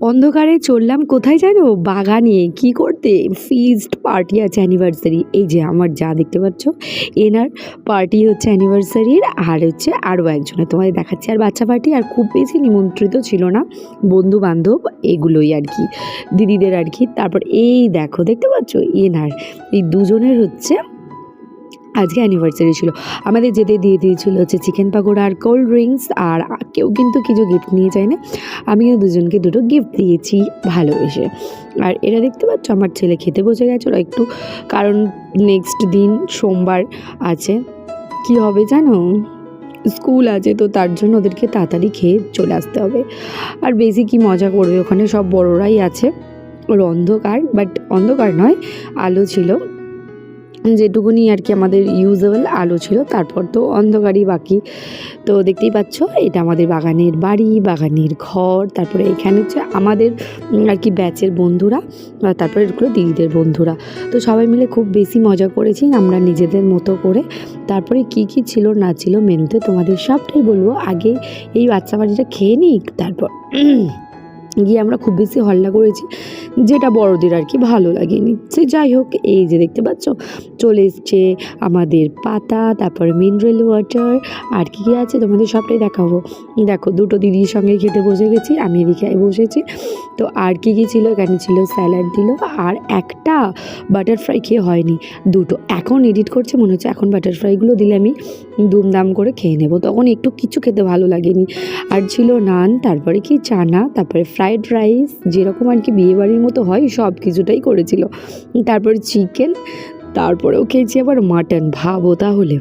অন্ধকারে চললাম কোথায় জানো, বাগানে কি করতে, ফিস্ট পার্টি আছে অ্যানিভার্সারি। এই যে আমার যা দেখতে পাচ্ছ, এনার পার্টি হচ্ছে অ্যানিভার্সারির, আর হচ্ছে আরও একজনের তোমাদের দেখাচ্ছি। আর বাচ্চা পার্টি, আর খুব বেশি নিমন্ত্রিত ছিল না, বন্ধু বান্ধব এগুলোই আর কি, দিদিদের আর কি। তারপর এই দেখো, দেখতে পাচ্ছ এনার এই দুজনের হচ্ছে আজকে অ্যানিভার্সারি ছিল। আমাদের যেতে দিয়ে দিয়েছিল হচ্ছে চিকেন পাকোড়া আর কোল্ড ড্রিঙ্কস। আর কেউ কিন্তু কিছু গিফট নিয়ে যায় না, আমিও দুজনকে দুটো গিফট দিয়েছি ভালোবেসে। আর এরা দেখতে পাচ্ছ আমার ছেলে খেতে বসে গেছিলো একটু, কারণ নেক্সট দিন সোমবার আছে, কি হবে জানো, স্কুল আছে, তো তার জন্য ওদেরকে তাড়াতাড়ি খেয়ে চলে আসতে হবে। আর বেশি কি মজা করবে, ওখানে সব বড়রাই আছে। ওর অন্ধকার, বাট অন্ধকার নয়, আলো ছিল যেটুকুনি আর কি, আমাদের ইউজুয়াল আলো ছিল, তারপর তো অন্ধকারই বাকি। তো দেখতেই পাচ্ছ এটা আমাদের বাগানের বাড়ি, বাগানের ঘর। তারপরে এখানে হচ্ছে আমাদের আর কি ব্যাচের বন্ধুরা, তারপরে এগুলো দিদিদের বন্ধুরা। তো সবাই মিলে খুব বেশি মজা করেছি আমরা নিজেদের মতো করে। তারপরে কি কি ছিল না ছিল মেনুতে তোমাদের সবটাই বলবো, আগে এই বাচ্চা বাড়িটা খেয়ে নিই, তারপর গিয়ে আমরা খুব বেশি হল্লা করেছি, যেটা বড়দের আর কি ভালো লাগেনি। সে যাই হোক, এই যে দেখতে পাচ্ছ চলে এসছে আমাদের পাতা, তারপরে মিনারেল ওয়াটার, আর কী কী আছে তোমাদের সবটাই দেখাবো। দেখো দুটো দিদির সঙ্গে খেতে বসে গেছি, আমি এদিকে বসেছি। তো আর কী কী ছিল, এখানে ছিল স্যালাড দিল, আর একটা বাটারফ্রাই খেয়ে হয়নি, দুটো এখন এডিট করছে, মনে হচ্ছে এখন বাটারফ্রাইগুলো দিলে আমি দুমদাম করে খেয়ে নেবো, তখন একটু কিছু খেতে ভালো লাগেনি। আর ছিল নান, তারপরে কি চানা, তারপরে ফ্রাইড রাইস, যেরকম আর কি বিয়েবাড়ির মতো হয় সব কিছুটাই করেছিল। তারপরে চিকেন, তারপরেও খেয়েছি আবার মাটন, ভাবো তাহলে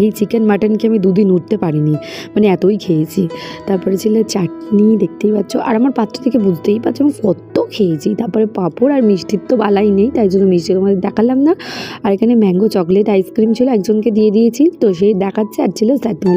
এই চিকেন মাটনকে আমি দুদিন উঠতে পারিনি, মানে এতই খেয়েছি। তারপরে ছিল চাটনি, দেখতেই পাচ্ছ, আর আমার পাত্র থেকে বুঝতেই পারছো আমি কত খেয়েছি। তারপরে পাঁপড়, আর মিষ্টির তো বালাই নেই, তাই জন্য মিষ্টি তোমাদের দেখালাম না। আর এখানে ম্যাঙ্গো চকলেট আইসক্রিম ছিল, একজনকে দিয়ে দিয়েছি, তো সেই দেখাচ্ছে। আর ছিল চাটনি।